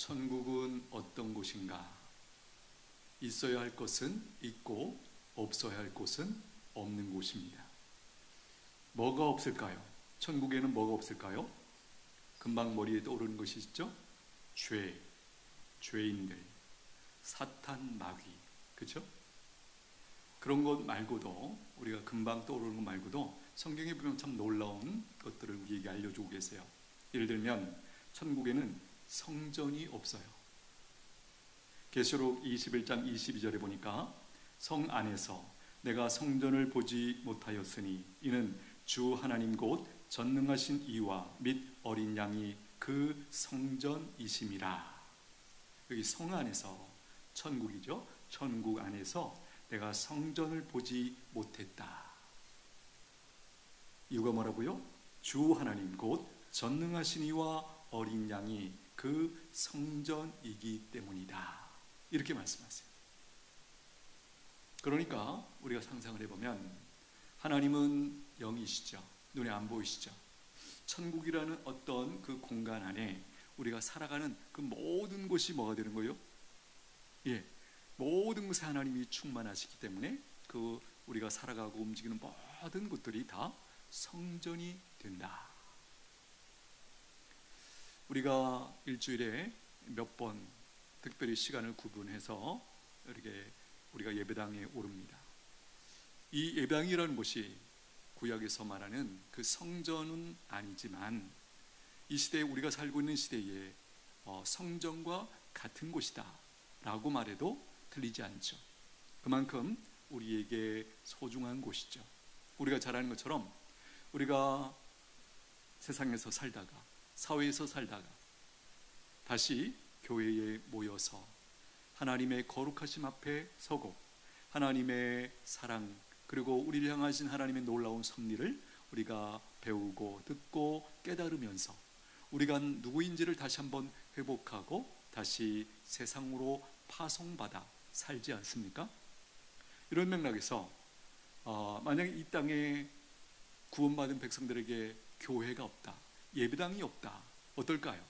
천국은 어떤 곳인가? 있어야 할 것은 있고 없어야 할 곳은 없는 곳입니다. 뭐가 없을까요? 천국에는 뭐가 없을까요? 금방 머리에 떠오르는 것이 있죠? 죄, 죄인들, 사탄, 마귀, 그렇죠? 그런 것 말고도, 우리가 금방 떠오르는 것 말고도 성경에 보면 참 놀라운 것들을 우리에게 알려주고 계세요. 예를 들면 천국에는 성전이 없어요. 계시록 21장 22절에 보니까 성 안에서 내가 성전을 보지 못하였으니 이는 주 하나님 곧 전능하신 이와 및 어린 양이 그 성전이심이라. 여기 성 안에서, 천국이죠. 천국 안에서 내가 성전을 보지 못했다. 이유가 뭐라고요? 주 하나님 곧 전능하신 이와 어린 양이 그 성전이기 때문이다. 이렇게 말씀하세요. 그러니까 우리가 상상을 해보면 하나님은 영이시죠. 눈에 안 보이시죠. 천국이라는 어떤 그 공간 안에 우리가 살아가는 그 모든 곳이 뭐가 되는 거예요? 예, 모든 곳에 하나님이 충만하시기 때문에 그 우리가 살아가고 움직이는 모든 것들이 다 성전이 된다. 우리가 일주일에 몇 번 특별히 시간을 구분해서 이렇게 우리가 예배당에 오릅니다. 이 예배당이라는 곳이 구약에서 말하는 그 성전은 아니지만 이 시대에, 우리가 살고 있는 시대에 성전과 같은 곳이다 라고 말해도 틀리지 않죠. 그만큼 우리에게 소중한 곳이죠. 우리가 잘 아는 것처럼 우리가 세상에서 살다가, 사회에서 살다가 다시 교회에 모여서 하나님의 거룩하심 앞에 서고 하나님의 사랑, 그리고 우리를 향하신 하나님의 놀라운 섭리를 우리가 배우고 듣고 깨달으면서 우리가 누구인지를 다시 한번 회복하고 다시 세상으로 파송받아 살지 않습니까? 이런 맥락에서 만약에 이 땅에 구원받은 백성들에게 교회가 없다, 예배당이 없다, 어떨까요?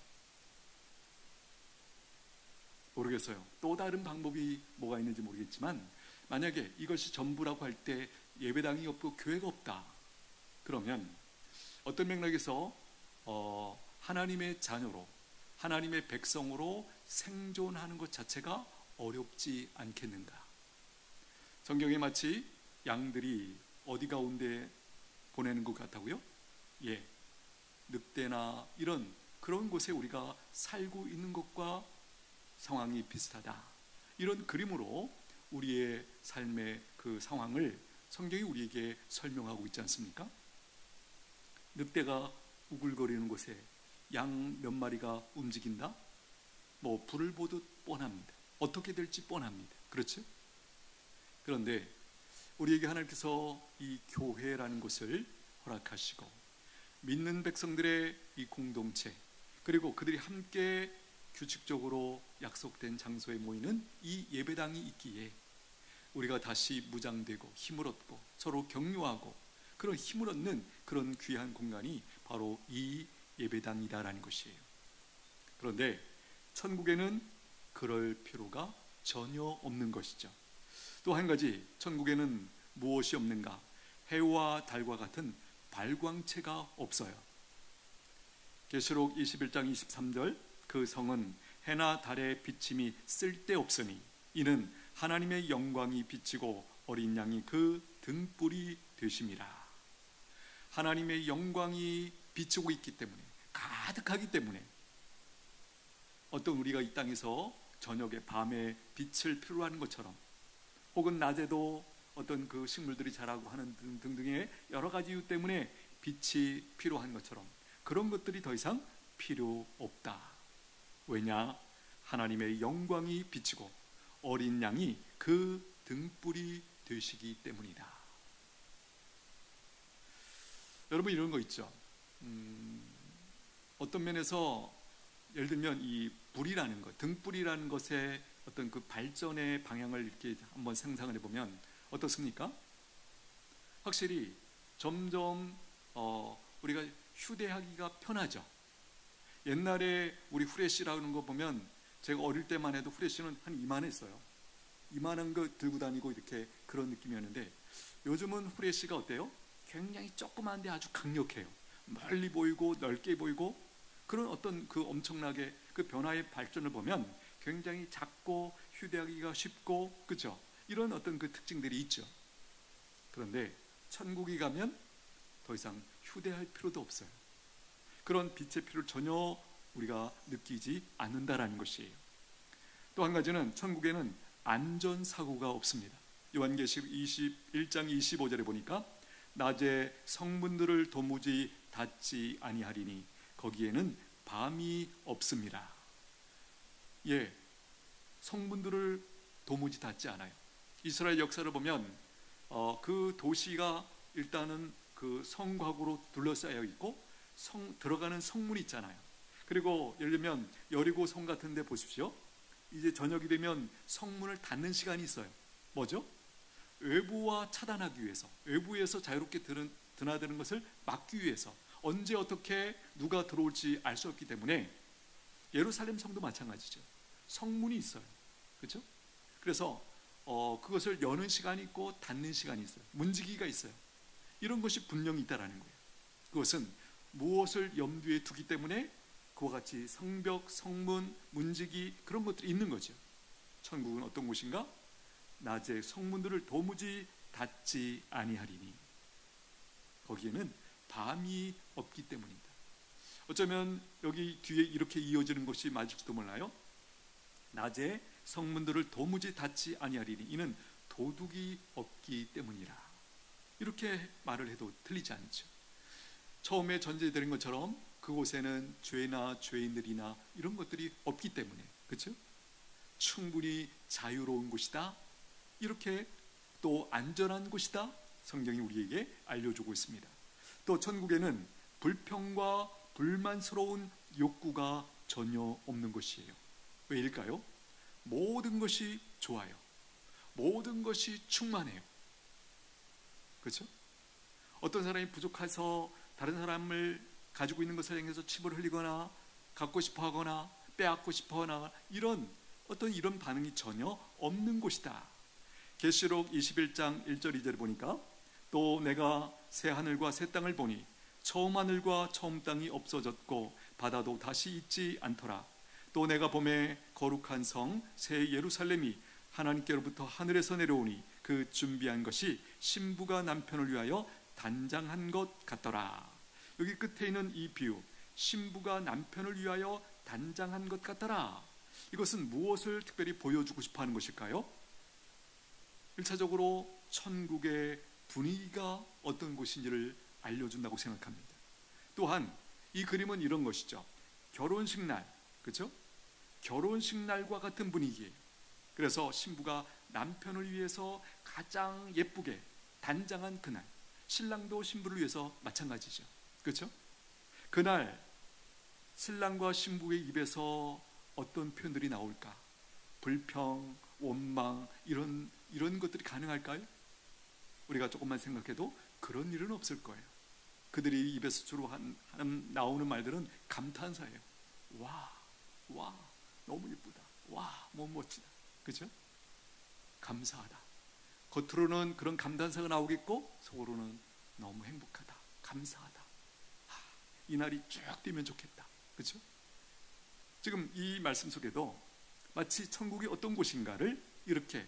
모르겠어요. 또 다른 방법이 뭐가 있는지 모르겠지만 만약에 이것이 전부라고 할 때 예배당이 없고 교회가 없다, 그러면 어떤 맥락에서 하나님의 자녀로, 하나님의 백성으로 생존하는 것 자체가 어렵지 않겠는가? 성경에 마치 양들이 어디 가운데 보내는 것 같다고요? 예, 늑대나 이런 그런 곳에 우리가 살고 있는 것과 상황이 비슷하다. 이런 그림으로 우리의 삶의 그 상황을 성경이 우리에게 설명하고 있지 않습니까? 늑대가 우글거리는 곳에 양 몇 마리가 움직인다? 뭐 불을 보듯 뻔합니다. 어떻게 될지 뻔합니다. 그렇죠? 그런데 우리에게 하나님께서 이 교회라는 곳을 허락하시고 믿는 백성들의 이 공동체, 그리고 그들이 함께 규칙적으로 약속된 장소에 모이는 이 예배당이 있기에 우리가 다시 무장되고 힘을 얻고 서로 격려하고 그런 힘을 얻는 그런 귀한 공간이 바로 이 예배당이다라는 것이에요. 그런데 천국에는 그럴 필요가 전혀 없는 것이죠. 또 한 가지, 천국에는 무엇이 없는가? 해와 달과 같은 발광체가 없어요. 계시록 21장 23절, 그 성은 해나 달의 비침이 쓸데없으니 이는 하나님의 영광이 비치고 어린 양이 그 등불이 되심이라. 하나님의 영광이 비치고 있기 때문에, 가득하기 때문에, 어떤 우리가 이 땅에서 저녁에 밤에 빛을 필요로 하는 것처럼, 혹은 낮에도 어떤 그 식물들이 자라고 하는 등등의 여러 가지 이유 때문에 빛이 필요한 것처럼 그런 것들이 더 이상 필요 없다. 왜냐? 하나님의 영광이 비치고 어린 양이 그 등불이 되시기 때문이다. 여러분, 이런 거 있죠. 어떤 면에서 예를 들면 이 불이라는 것, 등불이라는 것의 어떤 그 발전의 방향을 이렇게 한번 상상을 해보면 어떻습니까? 확실히 점점 우리가 휴대하기가 편하죠. 옛날에 우리 후레쉬라는 거 보면 제가 어릴 때만 해도 후레쉬는 한 이만했어요. 이만한 거 들고 다니고 이렇게 그런 느낌이었는데, 요즘은 후레쉬가 어때요? 굉장히 조그만데 아주 강력해요. 멀리 보이고 넓게 보이고, 그런 어떤 그 엄청나게 그 변화의 발전을 보면 굉장히 작고 휴대하기가 쉽고, 그렇죠? 이런 어떤 그 특징들이 있죠. 그런데 천국에 가면 더 이상 휴대할 필요도 없어요. 그런 빛의 필요를 전혀 우리가 느끼지 않는다라는 것이에요. 또 한 가지는 천국에는 안전사고가 없습니다. 요한계시록 21장 25절에 보니까 낮에 성문들을 도무지 닫지 아니하리니 거기에는 밤이 없습니다. 예, 성문들을 도무지 닫지 않아요. 이스라엘 역사를 보면 그 도시가 일단은 그 성곽으로 둘러싸여 있고 들어가는 성문이 있잖아요. 그리고 예를 들면 여리고 성 같은 데 보십시오. 이제 저녁이 되면 성문을 닫는 시간이 있어요. 뭐죠? 외부와 차단하기 위해서, 외부에서 자유롭게 드나드는 것을 막기 위해서, 언제 어떻게 누가 들어올지 알 수 없기 때문에 예루살렘 성도 마찬가지죠. 성문이 있어요. 그렇죠? 그래서 그것을 여는 시간이 있고 닫는 시간이 있어요. 문지기가 있어요. 이런 것이 분명히 있다라는 거예요. 그것은 무엇을 염두에 두기 때문에 그와 같이 성벽, 성문, 문지기 그런 것들이 있는 거죠. 천국은 어떤 곳인가? 낮에 성문들을 도무지 닫지 아니하리니 거기에는 밤이 없기 때문입니다. 어쩌면 여기 뒤에 이렇게 이어지는 것이 맞을지도 몰라요. 낮에 성문들을 도무지 닫지 아니하리니 이는 도둑이 없기 때문이라. 이렇게 말을 해도 틀리지 않죠. 처음에 전제되는 것처럼 그곳에는 죄나 죄인들이나 이런 것들이 없기 때문에, 그렇죠? 충분히 자유로운 곳이다. 이렇게 또 안전한 곳이다. 성경이 우리에게 알려주고 있습니다. 또 천국에는 불평과 불만스러운 욕구가 전혀 없는 것이에요. 왜일까요? 모든 것이 좋아요. 모든 것이 충만해요. 그렇죠? 어떤 사람이 부족해서 다른 사람을 가지고 있는 것을 향해서 침을 흘리거나 갖고 싶어 하거나 빼앗고 싶어 하거나 이런 반응이 전혀 없는 곳이다. 계시록 21장 1절 2절을 보니까 또 내가 새 하늘과 새 땅을 보니 처음 하늘과 처음 땅이 없어졌고 바다도 다시 있지 않더라. 또 내가 보매 거룩한 성 새 예루살렘이 하나님께로부터 하늘에서 내려오니 그 준비한 것이 신부가 남편을 위하여 단장한 것 같더라. 여기 끝에 있는 이 비유, 신부가 남편을 위하여 단장한 것 같더라. 이것은 무엇을 특별히 보여주고 싶어 하는 것일까요? 1차적으로 천국의 분위기가 어떤 곳인지를 알려준다고 생각합니다. 또한 이 그림은 이런 것이죠. 결혼식 날, 그렇죠? 결혼식 날과 같은 분위기예요. 그래서 신부가 남편을 위해서 가장 예쁘게 단장한 그날, 신랑도 신부를 위해서 마찬가지죠. 그렇죠? 그날 신랑과 신부의 입에서 어떤 표현들이 나올까? 불평, 원망 이런 것들이 가능할까요? 우리가 조금만 생각해도 그런 일은 없을 거예요. 그들이 입에서 주로 나오는 말들은 감탄사예요. 와, 너무 예쁘다. 와, 너무 멋지다. 그렇죠? 감사하다. 겉으로는 그런 감탄사가 나오겠고 속으로는 너무 행복하다. 감사하다. 이 날이 쭉 뛰면 좋겠다. 그렇죠? 지금 이 말씀 속에도 마치 천국이 어떤 곳인가를 이렇게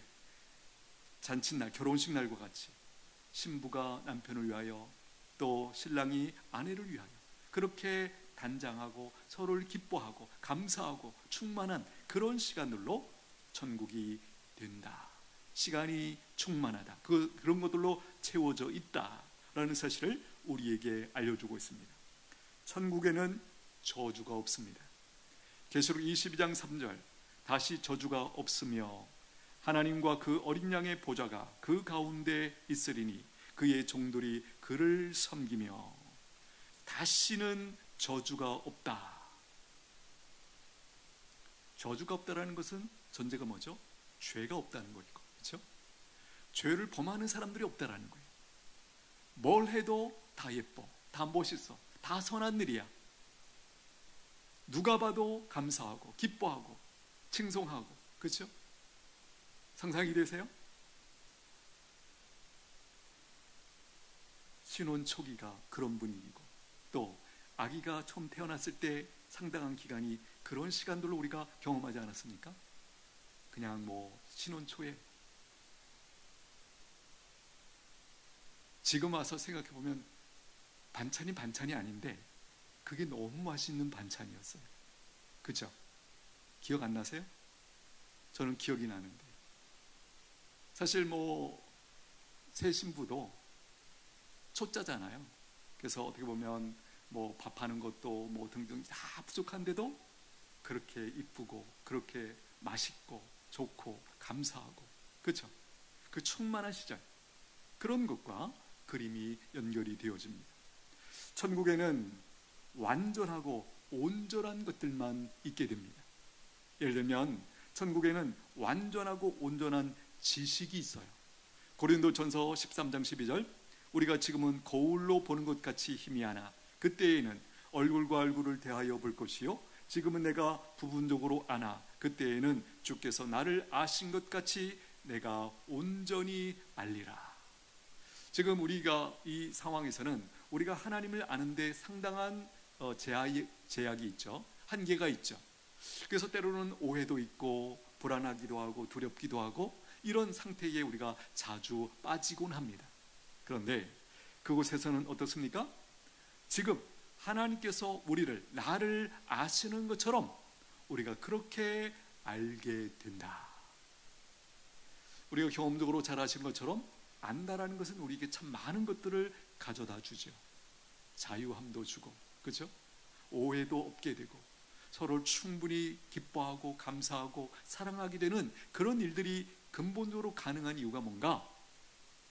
잔칫날, 결혼식 날과 같이 신부가 남편을 위하여 또 신랑이 아내를 위하여 그렇게 단장하고 서로를 기뻐하고 감사하고 충만한 그런 시간들로 천국이 된다. 시간이 충만하다. 그런 것들로 채워져 있다라는 사실을 우리에게 알려주고 있습니다. 천국에는 저주가 없습니다. 계시록 22장 3절 다시 저주가 없으며 하나님과 그 어린 양의 보좌가 그 가운데 있으리니 그의 종들이 그를 섬기며 다시는 저주가 없다. 저주가 없다라는 것은 전제가 뭐죠? 죄가 없다는 거니까. 그렇죠? 죄를 범하는 사람들이 없다라는 거예요. 뭘 해도 다 예뻐, 다 멋있어, 다 선한 일이야. 누가 봐도 감사하고 기뻐하고 칭송하고, 그렇죠? 상상이 되세요? 신혼 초기가 그런 분위기고, 또 아기가 처음 태어났을 때 상당한 기간이 그런 시간들로 우리가 경험하지 않았습니까? 그냥 뭐 신혼 초에, 지금 와서 생각해 보면 반찬이 아닌데 그게 너무 맛있는 반찬이었어요. 그죠? 기억 안 나세요? 저는 기억이 나는데, 사실 뭐 새 신부도 초짜잖아요. 그래서 어떻게 보면 뭐 밥하는 것도 뭐 등등 다 부족한데도 그렇게 이쁘고 그렇게 맛있고 좋고 감사하고, 그렇죠? 그 충만한 시절, 그런 것과 그림이 연결이 되어집니다. 천국에는 완전하고 온전한 것들만 있게 됩니다. 예를 들면 천국에는 완전하고 온전한 지식이 있어요. 고린도전서 13장 12절, 우리가 지금은 거울로 보는 것 같이 희미하나 그때에는 얼굴과 얼굴을 대하여 볼 것이요 지금은 내가 부분적으로 아나 그때에는 주께서 나를 아신 것 같이 내가 온전히 알리라. 지금 우리가 이 상황에서는 우리가 하나님을 아는데 상당한 제약이 있죠. 한계가 있죠. 그래서 때로는 오해도 있고 불안하기도 하고 두렵기도 하고 이런 상태에 우리가 자주 빠지곤 합니다. 그런데 그곳에서는 어떻습니까? 지금 하나님께서 나를 아시는 것처럼 우리가 그렇게 알게 된다. 우리가 경험적으로 잘 아신 것처럼 안다라는 것은 우리에게 참 많은 것들을 가져다 주죠. 자유함도 주고, 그렇죠? 오해도 없게 되고 서로를 충분히 기뻐하고 감사하고 사랑하게 되는 그런 일들이 근본적으로 가능한 이유가 뭔가?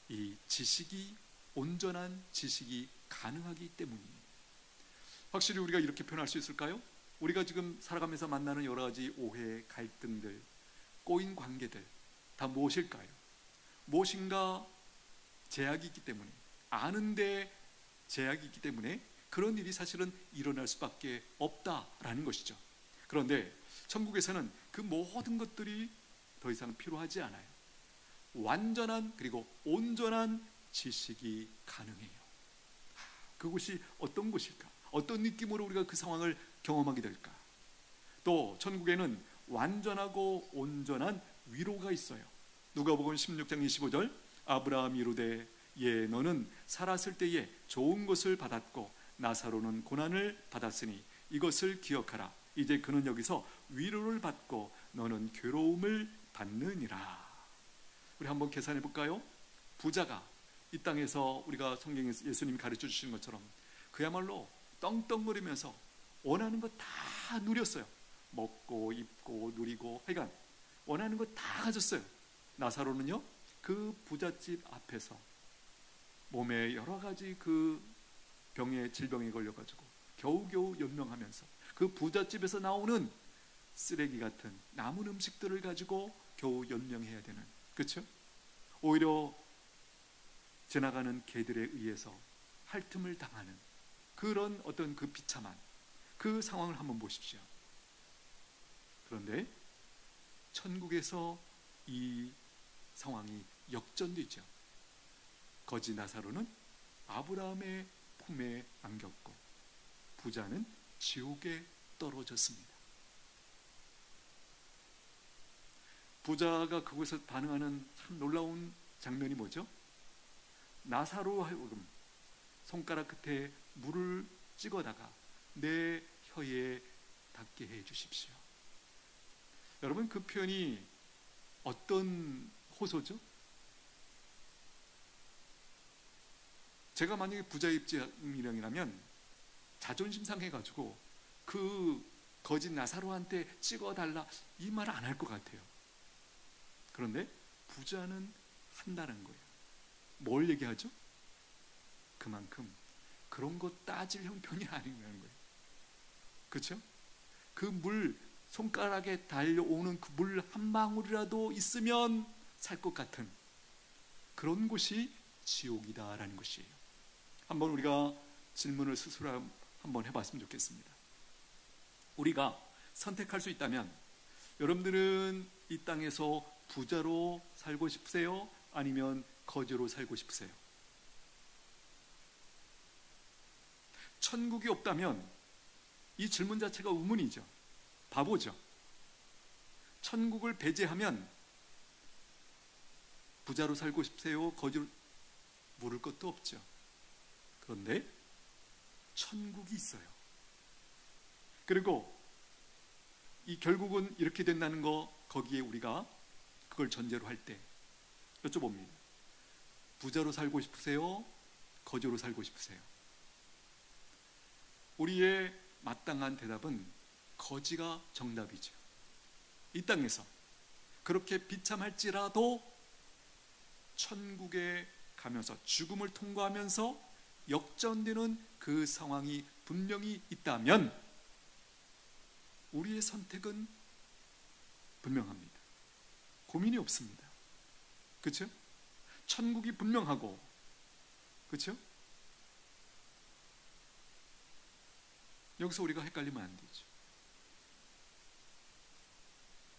이 지식이, 온전한 지식이 가능하기 때문이에요. 확실히 우리가 이렇게 표현할 수 있을까요? 우리가 지금 살아가면서 만나는 여러 가지 오해, 갈등들, 꼬인 관계들 다 무엇일까요? 무엇인가 제약이 있기 때문에, 아는데 제약이 있기 때문에 그런 일이 사실은 일어날 수밖에 없다라는 것이죠. 그런데 천국에서는 그 모든 것들이 더 이상 필요하지 않아요. 완전한 그리고 온전한 지식이 가능해요. 그곳이 어떤 곳일까? 어떤 느낌으로 우리가 그 상황을 경험하게 될까? 또 천국에는 완전하고 온전한 위로가 있어요. 누가복음 16장 25절, 아브라함이 이르되 예 너는 살았을 때에 좋은 것을 받았고 나사로는 고난을 받았으니 이것을 기억하라. 이제 그는 여기서 위로를 받고 너는 괴로움을 받느니라. 우리 한번 계산해 볼까요? 부자가 이 땅에서 우리가 성경에서 예수님이 가르쳐 주시는 것처럼 그야말로 떵떵거리면서 원하는 거 다 누렸어요. 먹고 입고 누리고 하여간 원하는 거 다 가졌어요. 나사로는요, 그 부잣집 앞에서 몸에 여러 가지 그 질병에 걸려가지고 겨우겨우 연명하면서 그 부잣집에서 나오는 쓰레기 같은 남은 음식들을 가지고 겨우 연명해야 되는, 그렇죠? 오히려 지나가는 개들에 의해서 핥음을 당하는 그런 어떤 그 비참한 그 상황을 한번 보십시오. 그런데 천국에서 이 상황이 역전되죠. 거지 나사로는 아브라함의 품에 안겼고 부자는 지옥에 떨어졌습니다. 부자가 그곳에서 반응하는 참 놀라운 장면이 뭐죠? 나사로 하여금 손가락 끝에 물을 찍어다가 내 혀에 닿게 해 주십시오. 여러분, 그 표현이 어떤 호소죠? 제가 만약에 부자 입장이라면 자존심 상해가지고 그 거짓 나사로한테 찍어달라 이 말 안 할 것 같아요. 그런데 부자는 한다는 거예요. 뭘 얘기하죠? 그만큼 그런 거 따질 형편이 아니라는 거예요. 그렇죠? 그 물, 손가락에 달려오는 그 물 한 방울이라도 있으면 살 것 같은 그런 곳이 지옥이다라는 것이에요. 한번 우리가 질문을 스스로 한번 해봤으면 좋겠습니다. 우리가 선택할 수 있다면 여러분들은 이 땅에서 부자로 살고 싶으세요? 아니면 거지로 살고 싶으세요? 천국이 없다면 이 질문 자체가 의문이죠. 바보죠. 천국을 배제하면 부자로 살고 싶으세요? 거지로? 물을 것도 없죠. 그런데 천국이 있어요. 그리고 이 결국은 이렇게 된다는 거, 거기에 우리가 그걸 전제로 할 때 여쭤봅니다. 부자로 살고 싶으세요? 거지로 살고 싶으세요? 우리의 마땅한 대답은 거지가 정답이죠. 이 땅에서 그렇게 비참할지라도 천국에 가면서 죽음을 통과하면서 역전되는 그 상황이 분명히 있다면 우리의 선택은 분명합니다. 고민이 없습니다. 그렇죠? 천국이 분명하고, 그렇죠? 여기서 우리가 헷갈리면 안 되죠.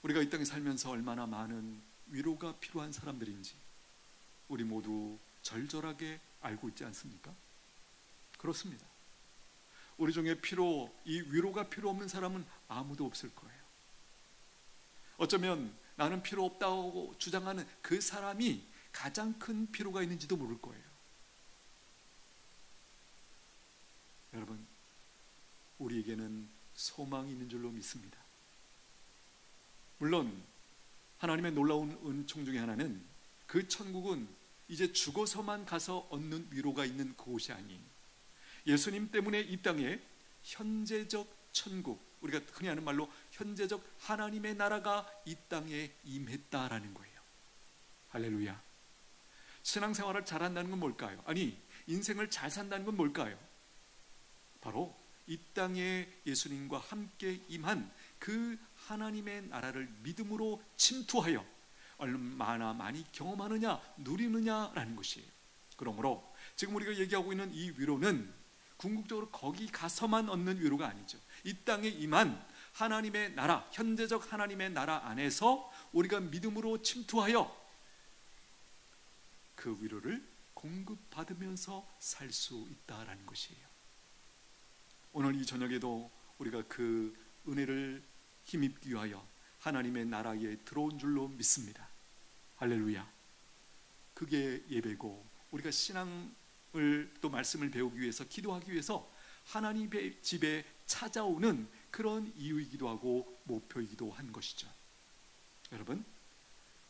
우리가 이 땅에 살면서 얼마나 많은 위로가 필요한 사람들인지 우리 모두 절절하게 알고 있지 않습니까? 그렇습니다. 우리 중에 이 위로가 필요 없는 사람은 아무도 없을 거예요. 어쩌면 나는 필요 없다고 주장하는 그 사람이 가장 큰 필요가 있는지도 모를 거예요. 여러분, 우리에게는 소망이 있는 줄로 믿습니다. 물론 하나님의 놀라운 은총 중에 하나는 그 천국은 이제 죽어서만 가서 얻는 위로가 있는 그곳이 아닌 예수님 때문에 이 땅에 현재적 천국, 우리가 흔히 하는 말로 현재적 하나님의 나라가 이 땅에 임했다라는 거예요. 할렐루야. 신앙생활을 잘한다는 건 뭘까요? 아니, 인생을 잘 산다는 건 뭘까요? 바로 이 땅에 예수님과 함께 임한 그 하나님의 나라를 믿음으로 침투하여 얼마나 많이 경험하느냐, 누리느냐라는 것이에요. 그러므로 지금 우리가 얘기하고 있는 이 위로는 궁극적으로 거기 가서만 얻는 위로가 아니죠. 이 땅에 임한 하나님의 나라, 현재적 하나님의 나라 안에서 우리가 믿음으로 침투하여 그 위로를 공급받으면서 살 수 있다라는 것이에요. 오늘 이 저녁에도 우리가 그 은혜를 힘입기 위하여 하나님의 나라에 들어온 줄로 믿습니다. 할렐루야. 그게 예배고, 우리가 신앙을 또 말씀을 배우기 위해서, 기도하기 위해서 하나님의 집에 찾아오는 그런 이유이기도 하고 목표이기도 한 것이죠. 여러분,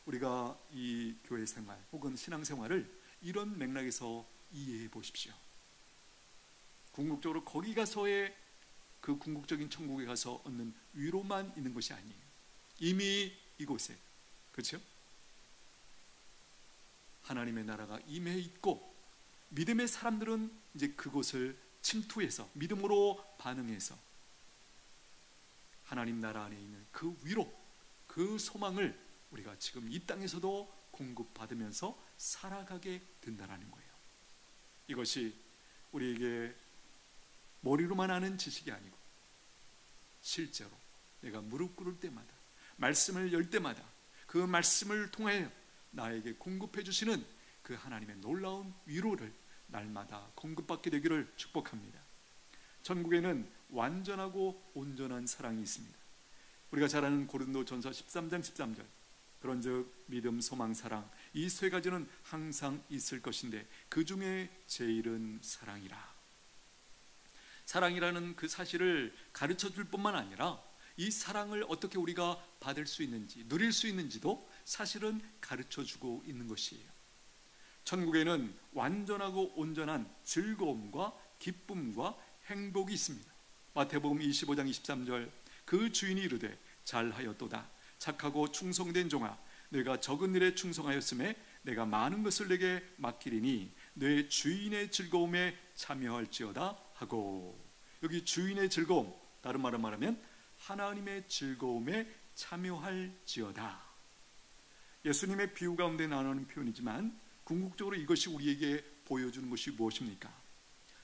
우리가 이 교회 생활 혹은 신앙생활을 이런 맥락에서 이해해 보십시오. 궁극적으로 거기 가서의 그 궁극적인 천국에 가서 얻는 위로만 있는 것이 아니에요. 이미 이곳에, 그렇죠? 하나님의 나라가 임해 있고 믿음의 사람들은 이제 그곳을 침투해서 믿음으로 반응해서 하나님 나라 안에 있는 그 위로, 그 소망을 우리가 지금 이 땅에서도 공급받으면서 살아가게 된다는 거예요. 이것이 우리에게 머리로만 아는 지식이 아니고 실제로 내가 무릎 꿇을 때마다, 말씀을 열 때마다 그 말씀을 통해 나에게 공급해 주시는 그 하나님의 놀라운 위로를 날마다 공급받게 되기를 축복합니다. 천국에는 완전하고 온전한 사랑이 있습니다. 우리가 잘 아는 고린도전서 13장 13절, 그런즉 믿음, 소망, 사랑, 이 세 가지는 항상 있을 것인데 그 중에 제일은 사랑이라. 사랑이라는 그 사실을 가르쳐 줄 뿐만 아니라 이 사랑을 어떻게 우리가 받을 수 있는지, 누릴 수 있는지도 사실은 가르쳐 주고 있는 것이에요. 천국에는 완전하고 온전한 즐거움과 기쁨과 행복이 있습니다. 마태복음 25장 23절, 그 주인이 이르되 잘하였도다 착하고 충성된 종아, 내가 적은 일에 충성하였음에 내가 많은 것을 내게 맡기리니 내 주인의 즐거움에 참여할지어다 하고, 여기 주인의 즐거움, 다른 말로 말하면 하나님의 즐거움에 참여할지어다. 예수님의 비유 가운데 나오는 표현이지만 궁극적으로 이것이 우리에게 보여주는 것이 무엇입니까?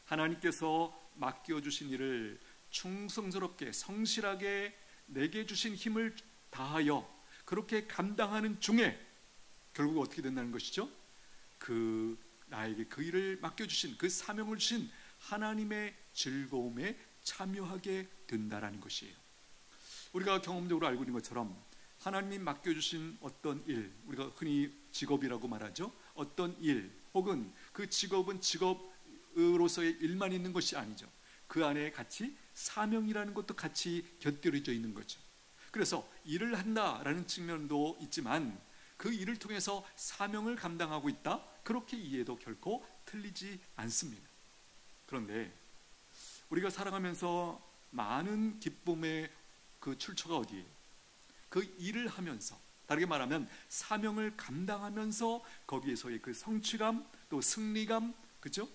하나님께서 맡겨주신 일을 충성스럽게 성실하게 내게 주신 힘을 다하여 그렇게 감당하는 중에 결국 어떻게 된다는 것이죠? 나에게 그 일을 맡겨주신, 그 사명을 주신 하나님의 즐거움에 참여하게 된다라는 것이에요. 우리가 경험적으로 알고 있는 것처럼 하나님이 맡겨주신 어떤 일, 우리가 흔히 직업이라고 말하죠. 어떤 일 혹은 그 직업은 직업으로서의 일만 있는 것이 아니죠. 그 안에 같이 사명이라는 것도 같이 곁들여져 있는 거죠. 그래서 일을 한다라는 측면도 있지만 그 일을 통해서 사명을 감당하고 있다, 그렇게 이해도 결코 틀리지 않습니다. 그런데 우리가 살아가면서 많은 기쁨의 그 출처가 어디예요? 그 일을 하면서, 다르게 말하면 사명을 감당하면서 거기에서의 그 성취감, 또 승리감, 그죠?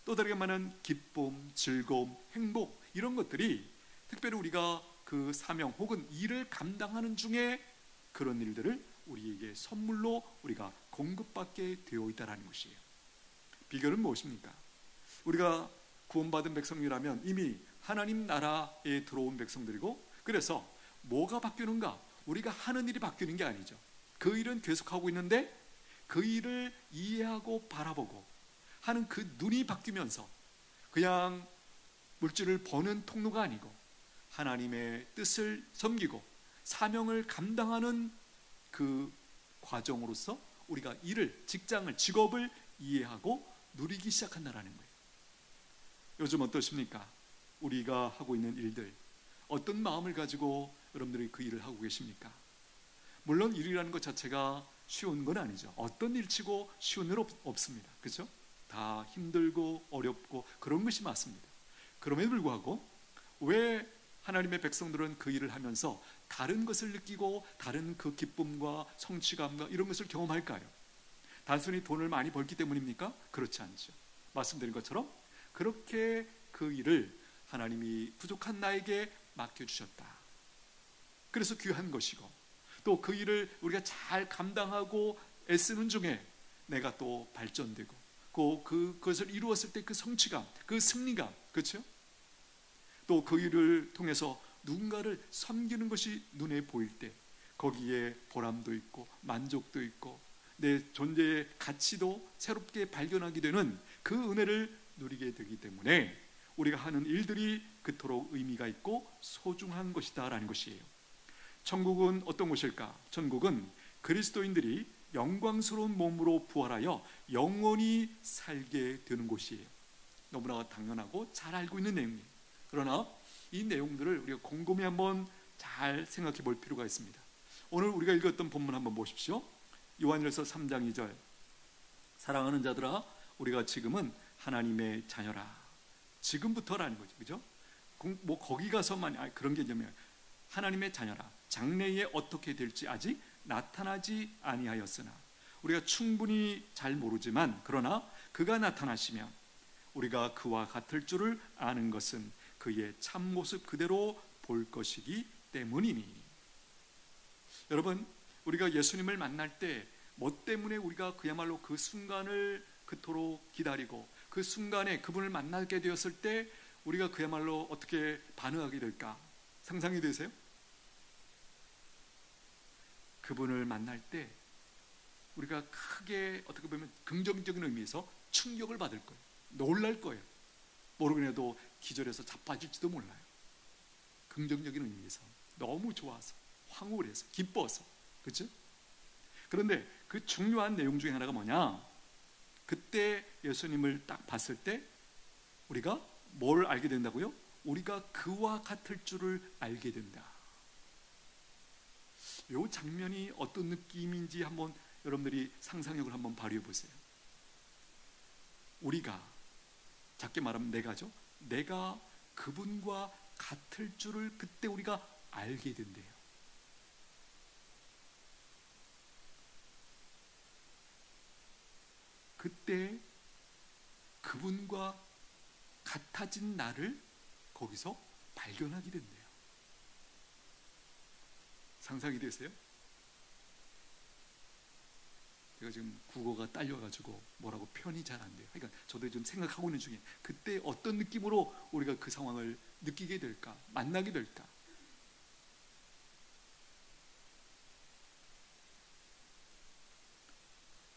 또 다르게 말하면 기쁨, 즐거움, 행복, 이런 것들이 특별히 우리가 그 사명 혹은 일을 감당하는 중에 그런 일들을 우리에게 선물로 우리가 공급받게 되어 있다는 것이에요. 비결은 무엇입니까? 우리가 구원받은 백성이라면 이미 하나님 나라에 들어온 백성들이고, 그래서 뭐가 바뀌는가? 우리가 하는 일이 바뀌는 게 아니죠. 그 일은 계속하고 있는데 그 일을 이해하고 바라보고 하는 그 눈이 바뀌면서 그냥 물질을 버는 통로가 아니고 하나님의 뜻을 섬기고 사명을 감당하는 그 과정으로서 우리가 일을, 직장을, 직업을 이해하고 누리기 시작한다는 거예요. 요즘 어떠십니까? 우리가 하고 있는 일들, 어떤 마음을 가지고 여러분들이 그 일을 하고 계십니까? 물론 일이라는 것 자체가 쉬운 건 아니죠. 어떤 일치고 쉬운 일 없습니다. 그렇죠? 다 힘들고 어렵고 그런 것이 맞습니다. 그럼에도 불구하고 왜 하나님의 백성들은 그 일을 하면서 다른 것을 느끼고 다른 그 기쁨과 성취감과 이런 것을 경험할까요? 단순히 돈을 많이 벌기 때문입니까? 그렇지 않죠. 말씀드린 것처럼 그렇게 그 일을 하나님이 부족한 나에게 맡겨주셨다. 그래서 귀한 것이고, 또 그 일을 우리가 잘 감당하고 애쓰는 중에 내가 또 발전되고, 그것을 이루었을 때 그 성취감, 그 승리감, 그렇죠? 또 그 일을 통해서 누군가를 섬기는 것이 눈에 보일 때 거기에 보람도 있고 만족도 있고 내 존재의 가치도 새롭게 발견하게 되는 그 은혜를 누리게 되기 때문에 우리가 하는 일들이 그토록 의미가 있고 소중한 것이다 라는 것이에요. 천국은 어떤 곳일까? 천국은 그리스도인들이 영광스러운 몸으로 부활하여 영원히 살게 되는 곳이에요. 너무나 당연하고 잘 알고 있는 내용이에요. 그러나 이 내용들을 우리가 곰곰이 한번 잘 생각해 볼 필요가 있습니다. 오늘 우리가 읽었던 본문 한번 보십시오. 요한일서 3장 2절, 사랑하는 자들아 우리가 지금은 하나님의 자녀라. 지금부터라는 거죠. 그죠? 뭐 거기 가서만 그런 개념이에요. 하나님의 자녀라. 장래에 어떻게 될지 아직 나타나지 아니하였으나, 우리가 충분히 잘 모르지만 그러나 그가 나타나시면 우리가 그와 같을 줄을 아는 것은 그의 참모습 그대로 볼 것이기 때문이니. 여러분, 우리가 예수님을 만날 때 뭐 때문에 우리가 그야말로 그 순간을 그토록 기다리고 그 순간에 그분을 만나게 되었을 때 우리가 그야말로 어떻게 반응하게 될까? 상상이 되세요? 그분을 만날 때 우리가 크게 어떻게 보면 긍정적인 의미에서 충격을 받을 거예요. 놀랄 거예요. 모르긴 해도 기절해서 자빠질지도 몰라요. 긍정적인 의미에서 너무 좋아서, 황홀해서, 기뻐서. 그렇죠? 그런데 그 중요한 내용 중에 하나가 뭐냐? 그때 예수님을 딱 봤을 때 우리가 뭘 알게 된다고요? 우리가 그와 같을 줄을 알게 된다. 이 장면이 어떤 느낌인지 한번 여러분들이 상상력을 한번 발휘해 보세요. 우리가, 작게 말하면 내가죠. 내가 그분과 같을 줄을 그때 우리가 알게 된대요. 그때 그분과 같아진 나를 거기서 발견하게 된대요. 상상이 되세요? 제가 지금 국어가 딸려가지고 뭐라고 표현이 잘 안 돼요. 그러니까 저도 좀 생각하고 있는 중에 그때 어떤 느낌으로 우리가 그 상황을 느끼게 될까? 만나게 될까?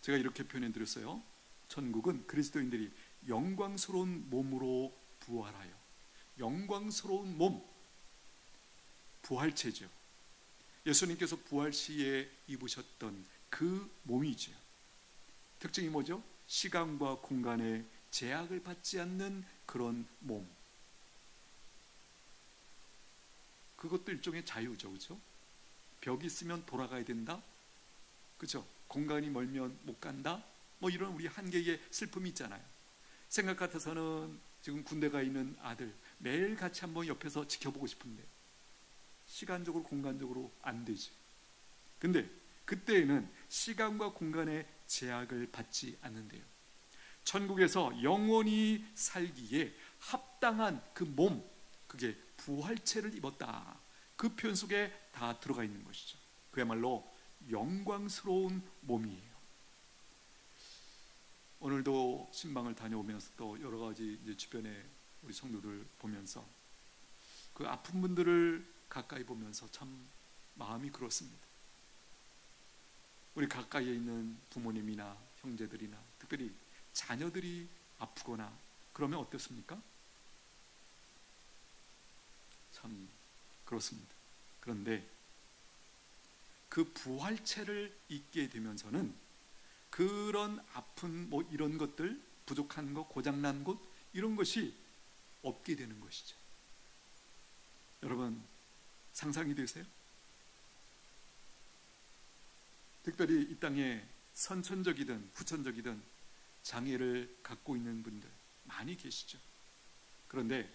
제가 이렇게 표현해 드렸어요. 천국은 그리스도인들이 영광스러운 몸으로 부활하여, 영광스러운 몸, 부활체죠. 예수님께서 부활 시에 입으셨던 그 몸이죠. 특징이 뭐죠? 시간과 공간의 제약을 받지 않는 그런 몸. 그것도 일종의 자유죠, 그렇죠? 벽이 있으면 돌아가야 된다, 그렇죠? 공간이 멀면 못 간다, 뭐 이런 우리 한계의 슬픔이 있잖아요. 생각 같아서는 지금 군대 가 있는 아들 매일 같이 한번 옆에서 지켜보고 싶은데 시간적으로 공간적으로 안 되지. 근데 그때에는 시간과 공간의 제약을 받지 않는데요. 천국에서 영원히 살기에 합당한 그 몸, 그게 부활체를 입었다. 그 표현 속에 다 들어가 있는 것이죠. 그야말로 영광스러운 몸이에요. 오늘도 신방을 다녀오면서 또 여러 가지 이제 주변에 우리 성도들 보면서 그 아픈 분들을 가까이 보면서 참 마음이 그렇습니다. 우리 가까이에 있는 부모님이나 형제들이나 특별히 자녀들이 아프거나 그러면 어떻습니까? 참 그렇습니다. 그런데 그 부활체를 입게 되면서는 그런 아픈 뭐 이런 것들, 부족한 것, 고장난 것, 이런 것이 없게 되는 것이죠. 여러분 상상이 되세요? 특별히 이 땅에 선천적이든 후천적이든 장애를 갖고 있는 분들 많이 계시죠. 그런데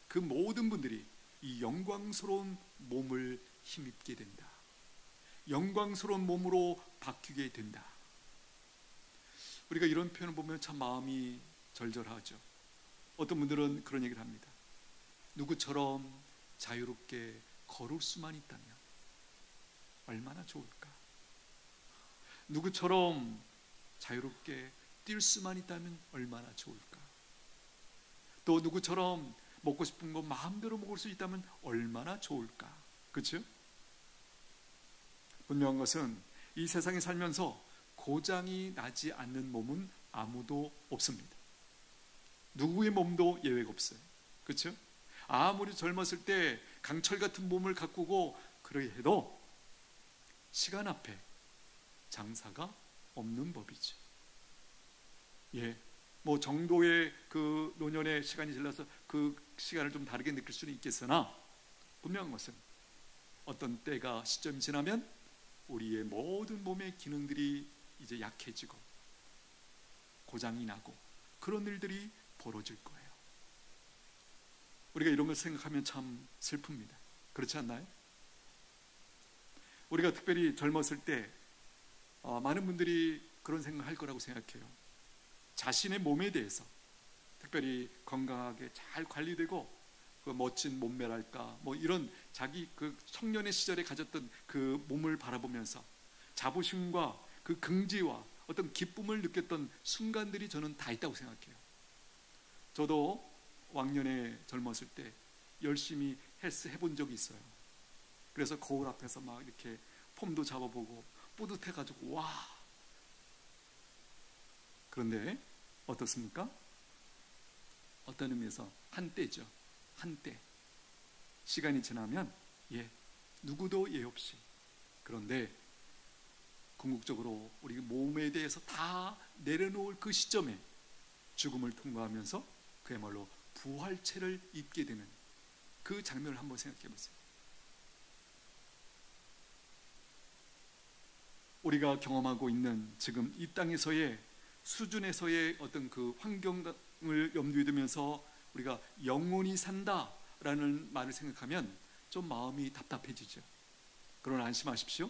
그 모든 분들이 이 영광스러운 몸을 힘입게 된다. 영광스러운 몸으로 바뀌게 된다. 우리가 이런 표현을 보면 참 마음이 절절하죠. 어떤 분들은 그런 얘기를 합니다. 누구처럼 자유롭게 걸을 수만 있다면 얼마나 좋을까? 누구처럼 자유롭게 뛸 수만 있다면 얼마나 좋을까? 또 누구처럼 먹고 싶은 거 마음대로 먹을 수 있다면 얼마나 좋을까? 그렇죠? 분명한 것은 이 세상에 살면서 고장이 나지 않는 몸은 아무도 없습니다. 누구의 몸도 예외가 없어요. 그렇죠? 아무리 젊었을 때 강철 같은 몸을 가꾸고 그러해도 시간 앞에 장사가 없는 법이죠. 예, 뭐 정도의 그 노년의 시간이 지나서 그 시간을 좀 다르게 느낄 수는 있겠으나 분명한 것은 어떤 때가 시점이 지나면 우리의 모든 몸의 기능들이 이제 약해지고 고장이 나고 그런 일들이 벌어질 거예요. 우리가 이런 걸 생각하면 참 슬픕니다. 그렇지 않나요? 우리가 특별히 젊었을 때 많은 분들이 그런 생각을 할 거라고 생각해요. 자신의 몸에 대해서 특별히 건강하게 잘 관리되고 그 멋진 몸매랄까 뭐 이런 자기 그 청년의 시절에 가졌던 그 몸을 바라보면서 자부심과 그 긍지와 어떤 기쁨을 느꼈던 순간들이 저는 다 있다고 생각해요. 저도 왕년에 젊었을 때 열심히 헬스 해본 적이 있어요. 그래서 거울 앞에서 막 이렇게 폼도 잡아보고 뿌듯해가지고 와. 그런데 어떻습니까? 어떤 의미에서 한때죠. 한때. 시간이 지나면 누구도 예 없이. 그런데 궁극적으로 우리 몸에 대해서 다 내려놓을 그 시점에 죽음을 통과하면서 그야말로 부활체를 입게 되는 그 장면을 한번 생각해 보세요. 우리가 경험하고 있는 지금 이 땅에서의 수준에서의 어떤 그 환경을 염두에 두면서 우리가 영원히 산다라는 말을 생각하면 좀 마음이 답답해지죠. 그러나 안심하십시오.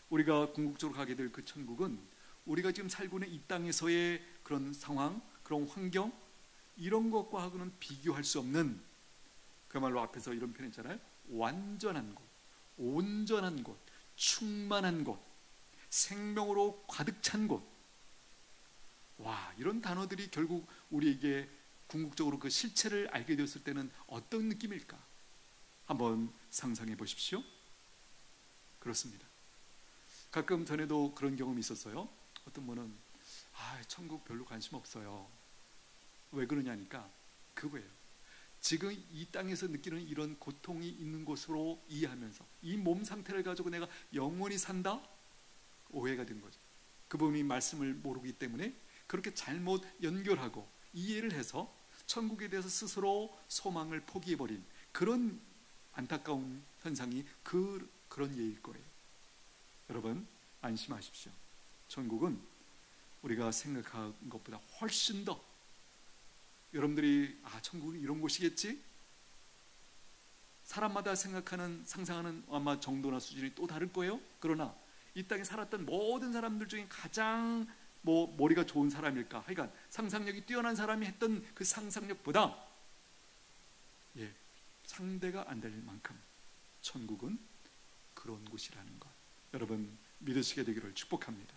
우리가 궁극적으로 가게 될 그 천국은 우리가 지금 살고 있는 이 땅에서의 그런 상황, 그런 환경, 이런 것과는 비교할 수 없는, 그야말로 앞에서 이런 표현 있잖아요. 완전한 곳, 온전한 곳, 충만한 곳, 생명으로 가득 찬 곳. 와, 이런 단어들이 결국 우리에게 궁극적으로 그 실체를 알게 되었을 때는 어떤 느낌일까? 한번 상상해 보십시오. 그렇습니다. 가끔 전에도 그런 경험이 있었어요. 어떤 분은 천국 별로 관심 없어요. 왜 그러냐니까 그거예요. 지금 이 땅에서 느끼는 이런 고통이 있는 곳으로 이해하면서 이 몸 상태를 가지고 내가 영원히 산다? 오해가 된 거죠. 그분이 말씀을 모르기 때문에 그렇게 잘못 연결하고 이해를 해서 천국에 대해서 스스로 소망을 포기해버린 그런 안타까운 현상이 그런 예일 거예요. 여러분 안심하십시오. 천국은 우리가 생각한 것보다 훨씬 더, 여러분들이 천국은 이런 곳이겠지? 사람마다 생각하는 상상하는 아마 정도나 수준이 또 다를 거예요. 그러나 이 땅에 살았던 모든 사람들 중에 가장 머리가 좋은 사람일까, 하여간 상상력이 뛰어난 사람이 했던 그 상상력보다 상대가 안 될 만큼 천국은 그런 곳이라는 것, 여러분 믿으시게 되기를 축복합니다.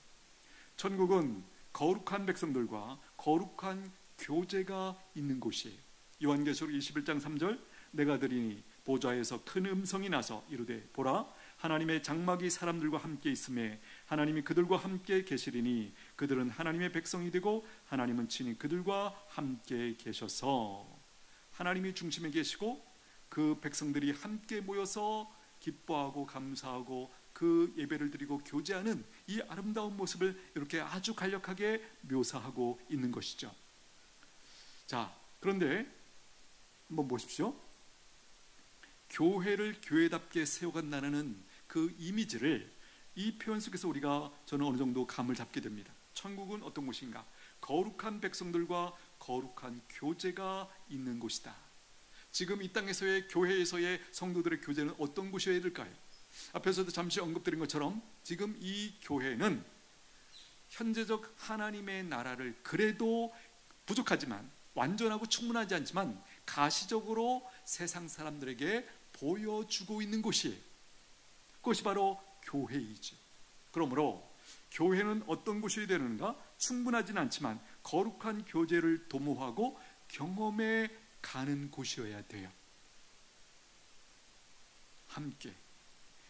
천국은 거룩한 백성들과 거룩한 교제가 있는 곳이에요. 요한계시록 21장 3절, 내가 들으니 보좌에서 큰 음성이 나서 이르되 보라, 하나님의 장막이 사람들과 함께 있음에 하나님이 그들과 함께 계시리니 그들은 하나님의 백성이 되고 하나님은 친히 그들과 함께 계셔서, 하나님이 중심에 계시고 그 백성들이 함께 모여서 기뻐하고 감사하고 그 예배를 드리고 교제하는 이 아름다운 모습을 이렇게 아주 간략하게 묘사하고 있는 것이죠. 자, 그런데 한번 보십시오. 교회를 교회답게 세워간다는 그 이미지를 이 표현 속에서 저는 어느 정도 감을 잡게 됩니다. 천국은 어떤 곳인가? 거룩한 백성들과 거룩한 교제가 있는 곳이다. 지금 이 땅에서의 교회에서의 성도들의 교제는 어떤 곳이어야 될까요? 앞에서도 잠시 언급드린 것처럼 지금 이 교회는 현재적 하나님의 나라를 그래도 부족하지만, 완전하고 충분하지 않지만 가시적으로 세상 사람들에게 보여주고 있는 곳이에요. 그것이 바로 교회이죠. 그러므로 교회는 어떤 곳이 되는가? 충분하지는 않지만 거룩한 교제를 도모하고 경험해 가는 곳이어야 돼요. 함께.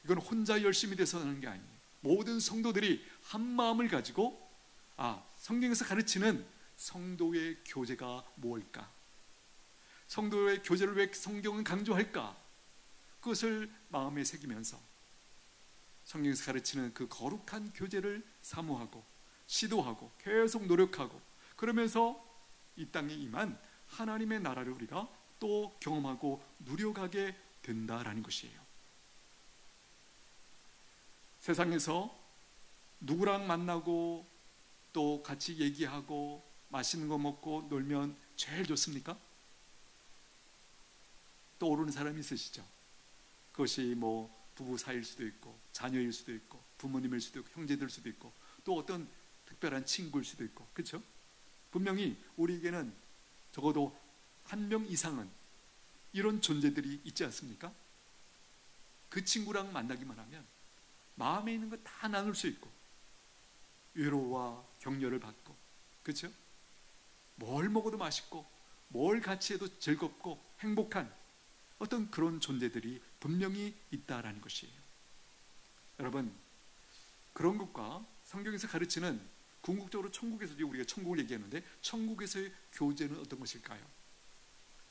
이건 혼자 열심히 돼서 하는 게 아니에요. 모든 성도들이 한 마음을 가지고 성경에서 가르치는 성도의 교제가 뭘까? 성도의 교제를 왜 성경은 강조할까? 그것을 마음에 새기면서 성경에서 가르치는 그 거룩한 교제를 사모하고 시도하고 계속 노력하고, 그러면서 이 땅에 임한 하나님의 나라를 우리가 또 경험하고 누려가게 된다라는 것이에요. 세상에서 누구랑 만나고 또 같이 얘기하고 맛있는 거 먹고 놀면 제일 좋습니까? 떠오르는 사람이 있으시죠? 그것이 부부 사이일 수도 있고 자녀일 수도 있고 부모님일 수도 있고 형제들 수도 있고 또 어떤 특별한 친구일 수도 있고, 그렇죠? 분명히 우리에게는 적어도 한 명 이상은 이런 존재들이 있지 않습니까? 그 친구랑 만나기만 하면 마음에 있는 거 다 나눌 수 있고 위로와 격려를 받고, 그렇죠? 뭘 먹어도 맛있고 뭘 같이 해도 즐겁고 행복한 어떤 그런 존재들이 분명히 있다라는 것이에요. 여러분, 그런 것과 성경에서 가르치는 궁극적으로 천국에서 우리가 천국을 얘기하는데 천국에서의 교제는 어떤 것일까요?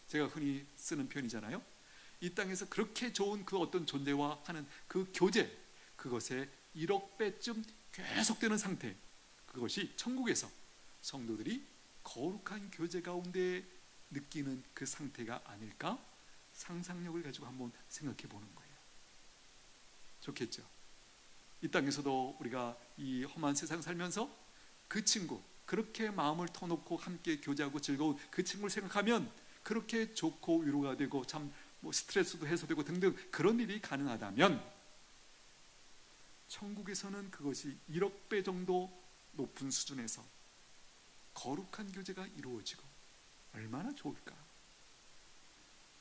제가 흔히 쓰는 표현이잖아요. 이 땅에서 그렇게 좋은 그 어떤 존재와 하는 그 교제, 그것의 1억 배쯤 계속되는 상태, 그것이 천국에서 성도들이 거룩한 교제 가운데 느끼는 그 상태가 아닐까? 상상력을 가지고 한번 생각해 보는 거예요. 좋겠죠? 이 땅에서도 우리가 이 험한 세상 살면서 그 친구, 그렇게 마음을 터놓고 함께 교제하고 즐거운 그 친구를 생각하면 그렇게 좋고 위로가 되고 참 스트레스도 해소되고 등등 그런 일이 가능하다면 천국에서는 그것이 1억 배 정도 높은 수준에서 거룩한 교제가 이루어지고 얼마나 좋을까?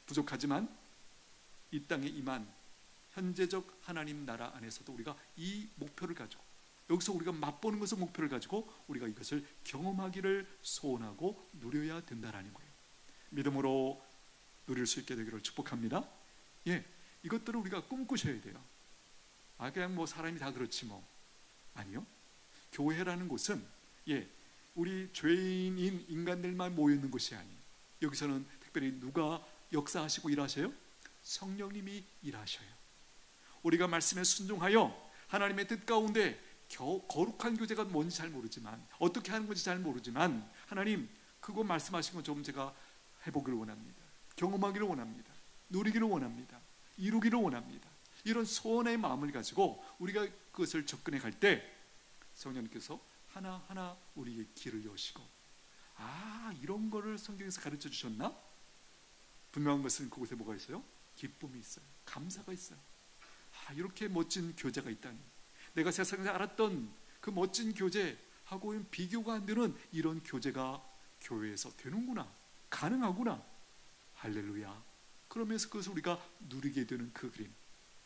부족하지만 이 땅에 임한 현재적 하나님 나라 안에서도 우리가 이 목표를 가지고, 여기서 우리가 맛보는 것을 목표를 가지고 우리가 이것을 경험하기를 소원하고 누려야 된다라는 거예요. 믿음으로 누릴 수 있게 되기를 축복합니다. 이것들을 우리가 꿈꾸셔야 돼요. 그냥 사람이 다 그렇지 아니요. 교회라는 곳은 우리 죄인인 인간들만 모여 있는 곳이 아니에요. 여기서는 특별히 누가 역사하시고 일하셔요? 성령님이 일하셔요. 우리가 말씀에 순종하여 하나님의 뜻 가운데 거룩한 교제가 뭔지 잘 모르지만, 어떻게 하는 건지 잘 모르지만, 하나님 그거 말씀하신 거 좀 제가 해보기를 원합니다. 경험하기를 원합니다. 누리기를 원합니다. 이루기를 원합니다. 이런 소원의 마음을 가지고 우리가 그것을 접근해 갈 때 성령님께서 하나하나 우리의 길을 여시고, 이런 거를 성경에서 가르쳐 주셨나? 분명한 것은 그곳에 뭐가 있어요? 기쁨이 있어요. 감사가 있어요. 이렇게 멋진 교제가 있다니, 내가 세상에서 알았던 그 멋진 교제하고는 비교가 안 되는 이런 교제가 교회에서 되는구나, 가능하구나. 할렐루야. 그러면서 그것을 우리가 누리게 되는 그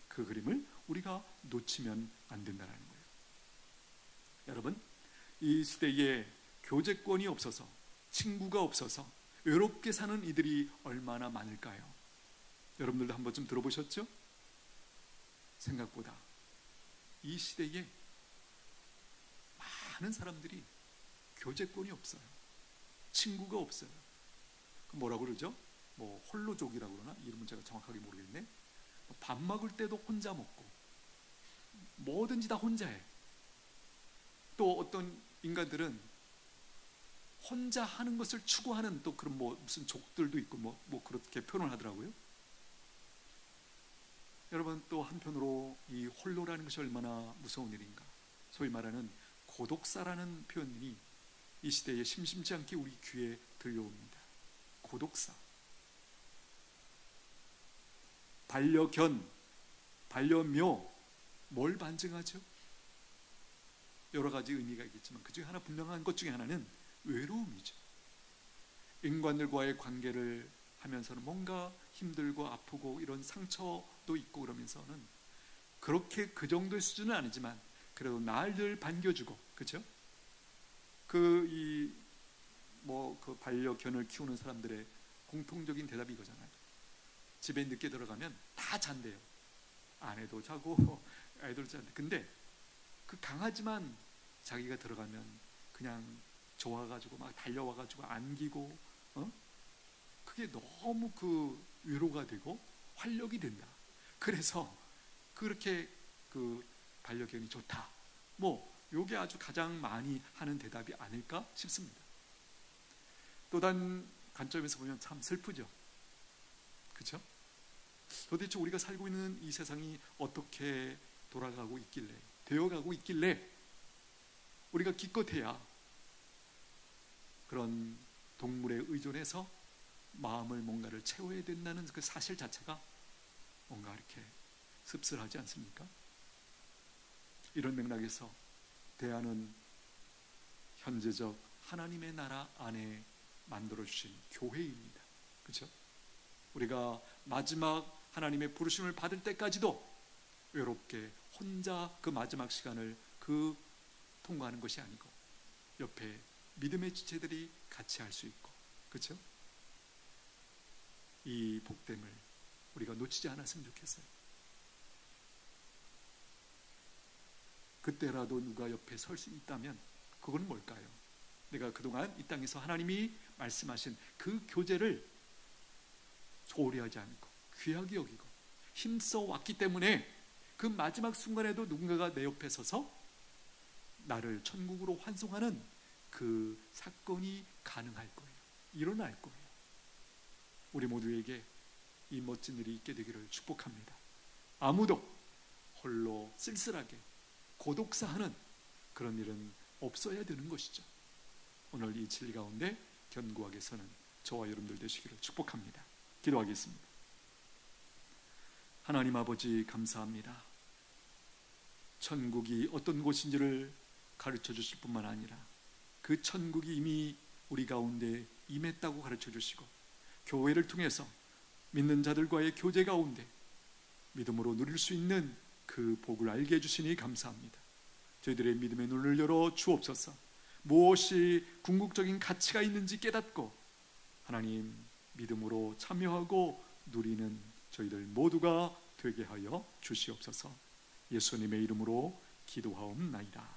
그림을 우리가 놓치면 안 된다는 거예요. 여러분, 이 시대에 교제권이 없어서, 친구가 없어서 외롭게 사는 이들이 얼마나 많을까요? 여러분들도 한 번쯤 들어보셨죠? 생각보다 이 시대에 많은 사람들이 교제권이 없어요. 친구가 없어요. 그 뭐라고 그러죠? 뭐 홀로족이라고 그러나? 이름은 제가 정확하게 모르겠네. 밥 먹을 때도 혼자 먹고, 뭐든지 다 혼자 해. 또 어떤 인간들은 혼자 하는 것을 추구하는 또 그런 무슨 족들도 있고 뭐 그렇게 표현을 하더라고요. 여러분, 또 한편으로 이 홀로라는 것이 얼마나 무서운 일인가. 소위 말하는 고독사라는 표현이 이 시대에 심심치 않게 우리 귀에 들려옵니다. 고독사. 반려견, 반려묘, 뭘 반증하죠? 여러 가지 의미가 있겠지만 그 중에 하나, 분명한 것 중에 하나는 외로움이죠. 인간들과의 관계를 하면서는 뭔가 힘들고 아프고 이런 상처도 있고 그러면서는 그렇게 그 정도의 수준은 아니지만 그래도 날 반겨주고, 그렇죠? 그 반려견을 키우는 사람들의 공통적인 대답이 이거잖아요. 집에 늦게 들어가면 다 잔대요. 아내도 자고 애들도 잔대. 근데 그 강아지만 자기가 들어가면 그냥 좋아가지고 막 달려와가지고 안기고, 그게 너무 그 위로가 되고 활력이 된다. 그래서 그렇게 그 반려견이 좋다. 요게 아주 가장 많이 하는 대답이 아닐까 싶습니다. 또 다른 관점에서 보면 참 슬프죠. 그렇죠? 도대체 우리가 살고 있는 이 세상이 어떻게 돌아가고 있길래, 되어가고 있길래 우리가 기껏해야 그런 동물에 의존해서 마음을 뭔가를 채워야 된다는 그 사실 자체가 뭔가 이렇게 씁쓸하지 않습니까? 이런 맥락에서 대안은 현재적 하나님의 나라 안에 만들어주신 교회입니다. 그렇죠? 우리가 마지막 하나님의 부르심을 받을 때까지도 외롭게 혼자 그 마지막 시간을 통과하는 것이 아니고 옆에 믿음의 지체들이 같이 할 수 있고, 그렇죠? 이 복됨을 우리가 놓치지 않았으면 좋겠어요. 그때라도 누가 옆에 설 수 있다면 그건 뭘까요? 내가 그동안 이 땅에서 하나님이 말씀하신 그 교제를 소홀히 하지 않고 귀하게 여기고 힘써 왔기 때문에 그 마지막 순간에도 누군가가 내 옆에 서서 나를 천국으로 환송하는 그 사건이 가능할 거예요. 일어날 거예요. 우리 모두에게 이 멋진 일이 있게 되기를 축복합니다. 아무도 홀로 쓸쓸하게 고독사하는 그런 일은 없어야 되는 것이죠. 오늘 이 진리 가운데 견고하게 서는 저와 여러분들 되시기를 축복합니다. 기도하겠습니다. 하나님 아버지, 감사합니다. 천국이 어떤 곳인지를 가르쳐 주실 뿐만 아니라 그 천국이 이미 우리 가운데 임했다고 가르쳐 주시고, 교회를 통해서 믿는 자들과의 교제 가운데 믿음으로 누릴 수 있는 그 복을 알게 해주시니 감사합니다. 저희들의 믿음의 눈을 열어 주옵소서. 무엇이 궁극적인 가치가 있는지 깨닫고 하나님 믿음으로 참여하고 누리는 저희들 모두가 되게 하여 주시옵소서. 예수님의 이름으로 기도하옵나이다.